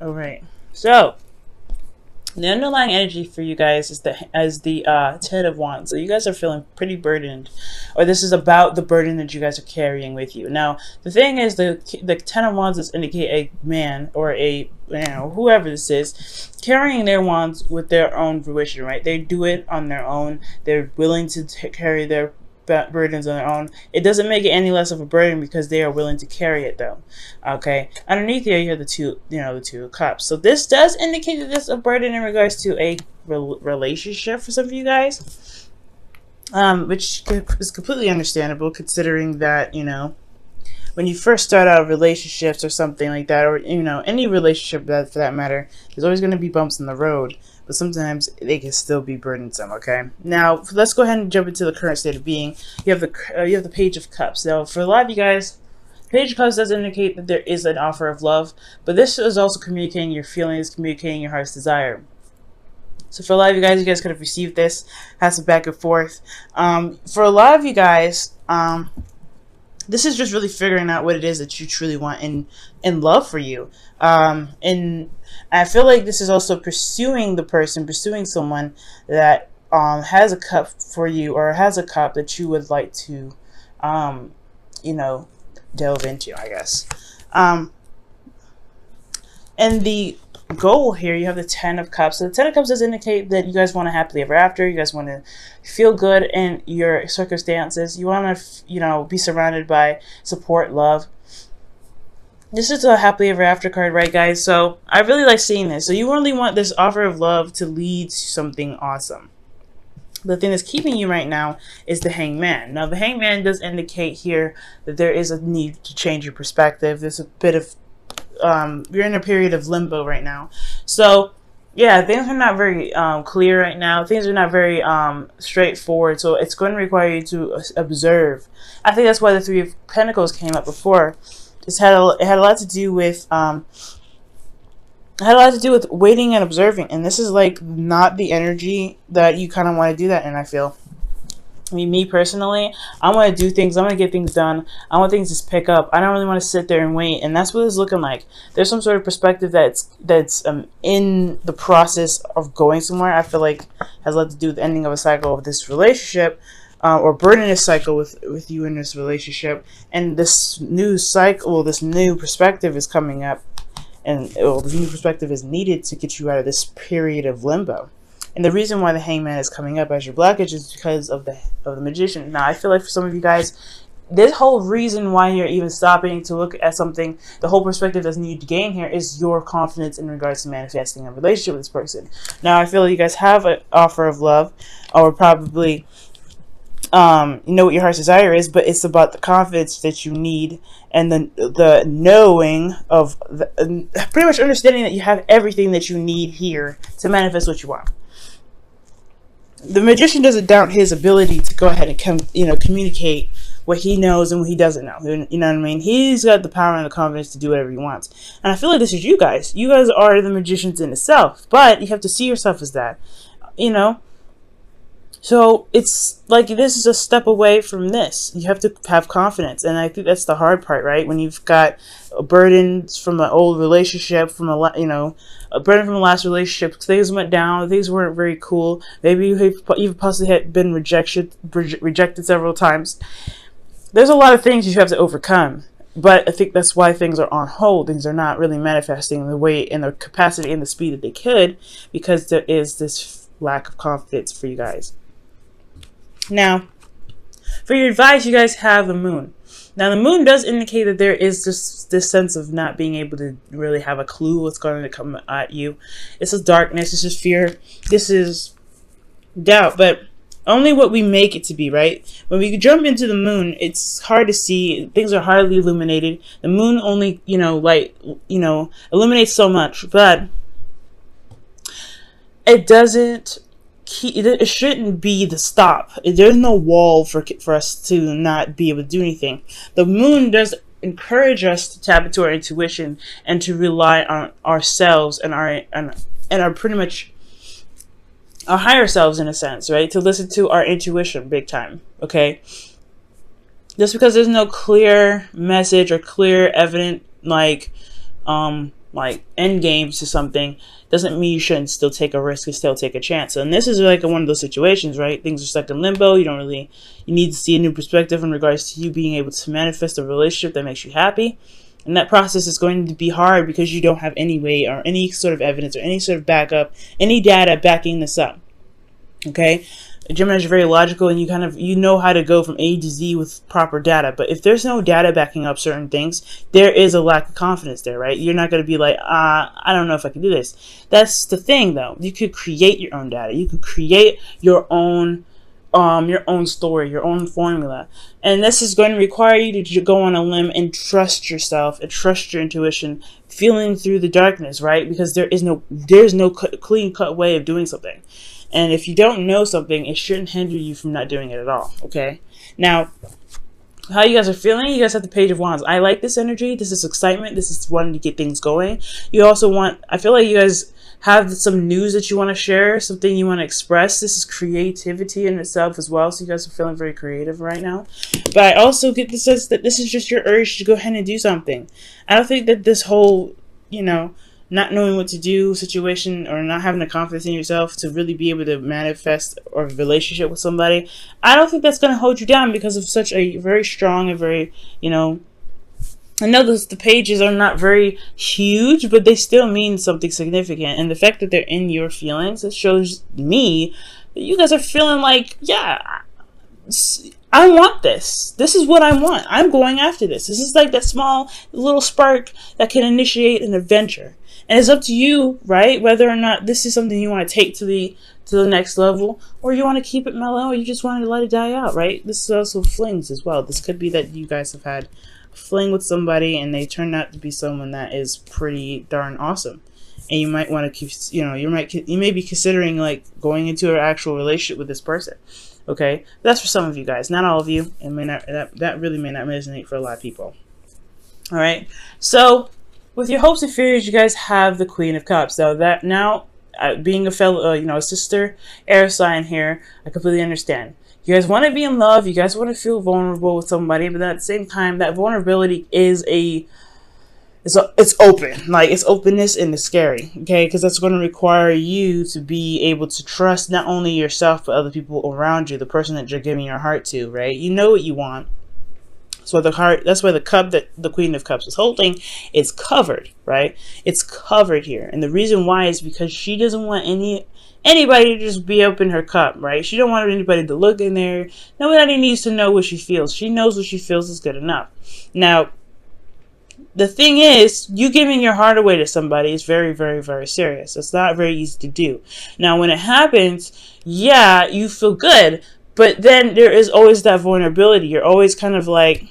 All right. So the underlying energy for you guys is the 10 of Wands. So you guys are feeling pretty burdened, or this is about the burden that you guys are carrying with you. Now the thing is, the 10 of Wands does indicate a man or a whoever this is carrying their wands with their own fruition. Right? They do it on their own. They're willing to carry their burdens on their own. It doesn't make it any less of a burden because they are willing to carry it, though. Okay. Underneath here, you have the two of cups. So this does indicate that there's a burden in regards to a relationship for some of you guys, which is completely understandable considering that when you first start out relationships or something like that, or any relationship that for that matter, there's always going to be bumps in the road, but sometimes they can still be burdensome. Okay, now let's go ahead and jump into the current state of being. You have the Page of Cups. Now for a lot of you guys, Page of Cups does indicate that there is an offer of love, but this is also communicating your feelings, communicating your heart's desire. So for a lot of you guys could have received this, had some back and forth. For a lot of you guys, this is just really figuring out what it is that you truly want in love for you. And I feel like this is also pursuing someone that has a cup for you, or has a cup that you would like to, delve into, I guess. And the goal here, you have the 10 of Cups. So the 10 of Cups does indicate that you guys want to happily ever after. You guys want to feel good in your circumstances. You want to, be surrounded by support, love. This is a happily ever after card, right, guys? So I really like seeing this. So you really want this offer of love to lead to something awesome. The thing that's keeping you right now is the Hangman. Now the Hangman does indicate here that there is a need to change your perspective. There's a bit of you're in a period of limbo right now. So yeah, things are not very clear right now. Things are not very straightforward. So it's going to require you to observe. I think that's why the Three of Pentacles came up before. It had a lot to do with waiting and observing. And this is like not the energy that you kind of want to do that in, I feel. I mean, me personally, I want to do things. I want to get things done. I want things to pick up. I don't really want to sit there and wait. And that's what it's looking like. There's some sort of perspective that's in the process of going somewhere. I feel like has a lot to do with the ending of a cycle of this relationship, or burning a cycle with you in this relationship. And this new cycle, this new perspective is coming up, and this new perspective is needed to get you out of this period of limbo. And the reason why the Hangman is coming up as your blockage is because of the Magician. Now, I feel like for some of you guys, this whole reason why you're even stopping to look at something, the whole perspective that's needed to gain here is your confidence in regards to manifesting a relationship with this person. Now, I feel like you guys have an offer of love, or probably you know what your heart's desire is, but it's about the confidence that you need, and the knowing of pretty much understanding that you have everything that you need here to manifest what you want. The Magician doesn't doubt his ability to go ahead and communicate what he knows and what he doesn't know. You know what I mean? He's got the power and the confidence to do whatever he wants. And I feel like this is you guys. You guys are the magicians in itself, but you have to see yourself as that. So it's like this is a step away from this. You have to have confidence, and I think that's the hard part, right? When you've got burdens from an old relationship, from a burden from a last relationship, things went down, things weren't very cool. Maybe you've possibly had been rejected several times. There's a lot of things you have to overcome, but I think that's why things are on hold. Things are not really manifesting in the way, in the capacity, and the speed that they could, because there is this lack of confidence for you guys. Now, for your advice, you guys have the Moon. Now, the Moon does indicate that there is this sense of not being able to really have a clue what's going to come at you. This is darkness. This is fear. This is doubt. But only what we make it to be, right? When we jump into the Moon, it's hard to see. Things are hardly illuminated. The Moon only, illuminates so much. But it doesn't... It shouldn't be the stop. There's no wall for us to not be able to do anything. The Moon does encourage us to tap into our intuition and to rely on ourselves and our pretty much our higher selves, in a sense, right? To listen to our intuition big time, okay? Just because there's no clear message or clear evident like end games to something, doesn't mean you shouldn't still take a risk and still take a chance. And this is like one of those situations, right? Things are stuck in limbo. You need to see a new perspective in regards to you being able to manifest a relationship that makes you happy. And that process is going to be hard because you don't have any way or any sort of evidence or any sort of backup, any data backing this up. Okay? Gemini is very logical, and you know how to go from A to Z with proper data. But if there's no data backing up certain things, there is a lack of confidence there, right? You're not going to be like, I don't know if I can do this. That's the thing, though. You could create your own data. You could create your own story, your own formula. And this is going to require you to go on a limb and trust yourself and trust your intuition, feeling through the darkness, right? Because there's no clean cut way of doing something. And if you don't know something, it shouldn't hinder you from not doing it at all, okay? Now, how you guys are feeling, you guys have the Page of Wands. I like this energy. This is excitement. This is wanting to get things going. You also I feel like you guys have some news that you want to share, something you want to express. This is creativity in itself as well. So you guys are feeling very creative right now. But I also get the sense that this is just your urge to go ahead and do something. I don't think that this whole, not knowing what to do situation, or not having the confidence in yourself to really be able to manifest a relationship with somebody, I don't think that's going to hold you down because of such a very strong and very, I know the pages are not very huge, but they still mean something significant. And the fact that they're in your feelings, it shows me that you guys are feeling like, yeah, I want this. This is what I want. I'm going after this. This is like that small little spark that can initiate an adventure. And it's up to you, right? Whether or not this is something you want to take to the next level, or you want to keep it mellow, or you just want to let it die out, right? This is also flings as well. This could be that you guys have had a fling with somebody and they turned out to be someone that is pretty darn awesome. And you might want to keep, you may be considering like going into an actual relationship with this person. Okay, that's for some of you guys, not all of you. It may not, that really may not resonate for a lot of people. All right, so with your hopes and fears, you guys have the Queen of Cups. Now, being a fellow, a sister air sign here, I completely understand. You guys want to be in love. You guys want to feel vulnerable with somebody, but at the same time, that vulnerability is it's open, like it's openness and it's scary, okay? Because that's going to require you to be able to trust not only yourself but other people around you, the person that you're giving your heart to, right? You know what you want. So that's why the cup that the Queen of Cups is holding is covered, right? It's covered here, and the reason why is because she doesn't want anybody to just be open her cup, right? She don't want anybody to look in there. Nobody needs to know what she feels. She knows what she feels is good enough. Now, the thing is, you giving your heart away to somebody is very, very, very serious. It's not very easy to do. Now, when it happens, yeah, you feel good, but then there is always that vulnerability. You're always kind of like,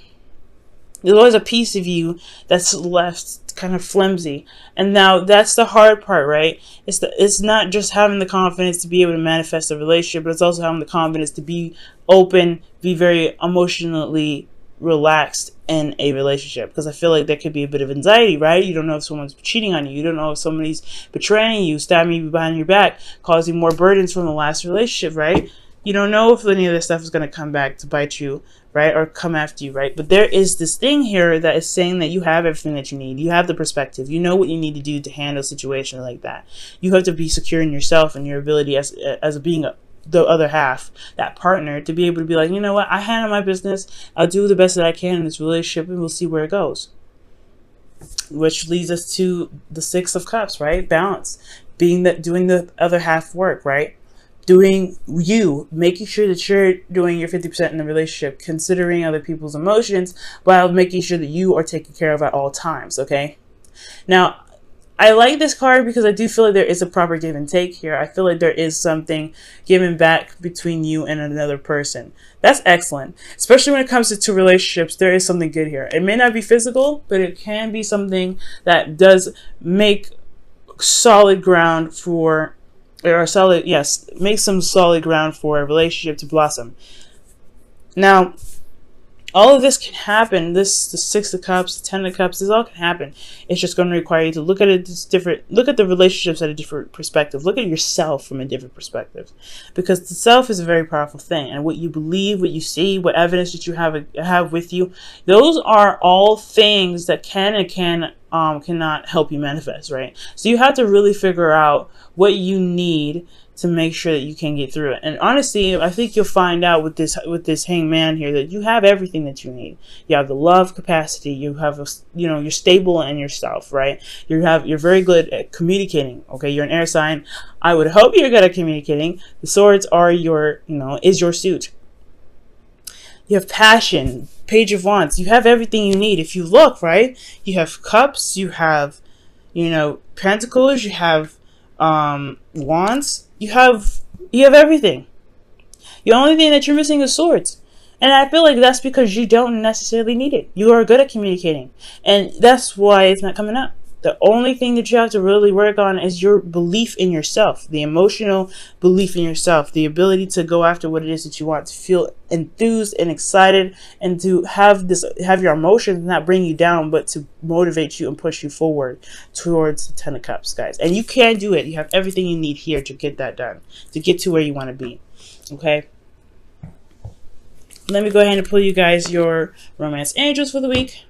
there's always a piece of you that's left kind of flimsy. And now that's the hard part, right? It's not just having the confidence to be able to manifest a relationship, but it's also having the confidence to be open, be very emotionally relaxed in a relationship. Because I feel like there could be a bit of anxiety, right? You don't know if someone's cheating on you. You don't know if somebody's betraying you, stabbing you behind your back, causing more burdens from the last relationship, right? You don't know if any of this stuff is going to come back to bite you, right? Or come after you, right? But there is this thing here that is saying that you have everything that you need. You have the perspective. You know what you need to do to handle a situation like that. You have to be secure in yourself and your ability as being the other half, that partner, to be able to be like, you know what? I handle my business. I'll do the best that I can in this relationship, and we'll see where it goes. Which leads us to the Six of Cups, right? Balance. Doing the other half work, right? Making sure that you're doing your 50% in the relationship, considering other people's emotions while making sure that you are taken care of at all times, okay? Now, I like this card because I do feel like there is a proper give and take here. I feel like there is something given back between you and another person. That's excellent. Especially when it comes to relationships, there is something good here. It may not be physical, but it can be something that does make solid ground for make some solid ground for a relationship to blossom. Now, all of this can happen. The Six of Cups, the Ten of Cups, this all can happen. It's just going to require you to look at look at the relationships at a different perspective. Look at yourself from a different perspective, because the self is a very powerful thing, and what you believe, what you see, what evidence that you have with you, those are all things that can cannot help you manifest, right? So you have to really figure out what you need to make sure that you can get through it. And honestly, I think you'll find out with this hangman here that you have everything that you need. You have the love capacity. You have you're stable in yourself, right? You're very good at communicating. Okay, you're an air sign. I would hope you're good at communicating. The swords are is your suit. You have passion. Page of Wands. You have everything you need. If you look, right, you have cups. You have, pentacles. You have wands. You have everything. The only thing that you're missing is swords. And I feel like that's because you don't necessarily need it. You are good at communicating. And that's why it's not coming up. The only thing that you have to really work on is your belief in yourself, the emotional belief in yourself, the ability to go after what it is that you want, to feel enthused and excited, and to have your emotions not bring you down, but to motivate you and push you forward towards the Ten of Cups, guys. And you can do it. You have everything you need here to get that done, to get to where you want to be. Okay. Let me go ahead and pull you guys your romance angels for the week.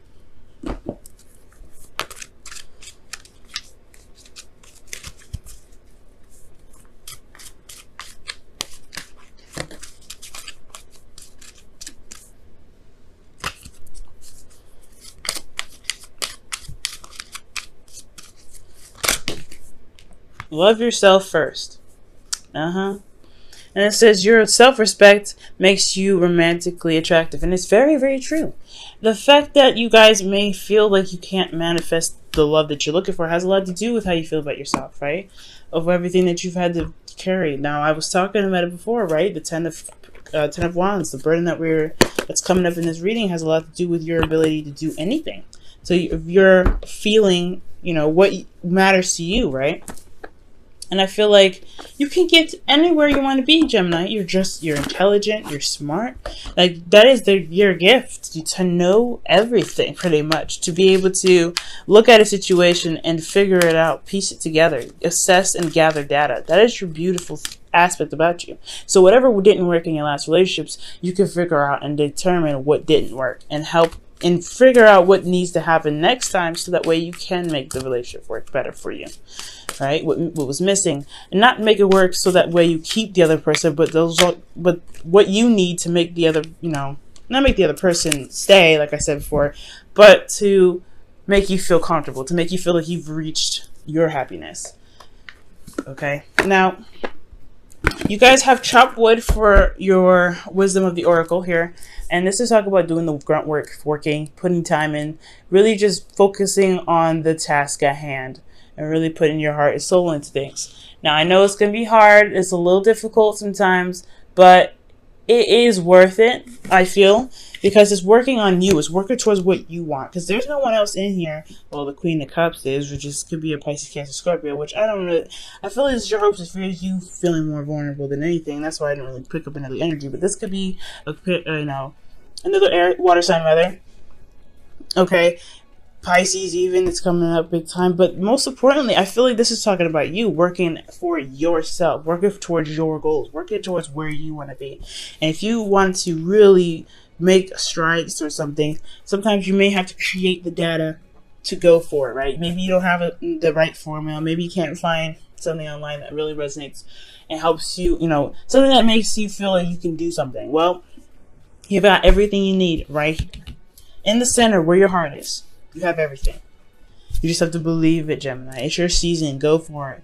Love yourself first. And it says your self-respect makes you romantically attractive. And it's very, very true. The fact that you guys may feel like you can't manifest the love that you're looking for has a lot to do with how you feel about yourself, right? Of everything that you've had to carry. Now, I was talking about it before, right? The Ten of Wands, the burden that's coming up in this reading has a lot to do with your ability to do anything. So if you're feeling, what matters to you, right? And I feel like you can get anywhere you want to be, Gemini. You're intelligent, you're smart. Like, that is your gift, to know everything, pretty much. To be able to look at a situation and figure it out, piece it together, assess and gather data. That is your beautiful aspect about you. So whatever didn't work in your last relationships, you can figure out and determine what didn't work and help and figure out what needs to happen next time, so that way you can make the relationship work better for you, right? What was missing, and not make it work so that way you keep the other person, but what you need to make the other, not make the other person stay, like I said before, but to make you feel comfortable, to make you feel like you've reached your happiness. Okay, now you guys have chopped wood for your wisdom of the oracle here. And this is talking about doing the grunt work, working, putting time in, really just focusing on the task at hand and really putting your heart and soul into things. Now, I know it's going to be hard. It's a little difficult sometimes, but it is worth it, I feel, because it's working on you. It's working towards what you want, because there's no one else in here. Well, the Queen of Cups is, which could be a Pisces, Cancer, Scorpio, which I feel like it's your hopes and fears, you feeling more vulnerable than anything. That's why I didn't really pick up another energy, but this could be another water sign, rather. Okay, Pisces even, it's coming up big time. But most importantly, I feel like this is talking about you working for yourself, working towards your goals, working towards where you want to be. And if you want to really make strides or something, sometimes you may have to create the data to go for it, right? Maybe you don't have the right formula. Maybe you can't find something online that really resonates and helps you, something that makes you feel like you can do something. Well, you've got everything you need right in the center where your heart is. You have everything. You just have to believe it, Gemini. It's your season. Go for it.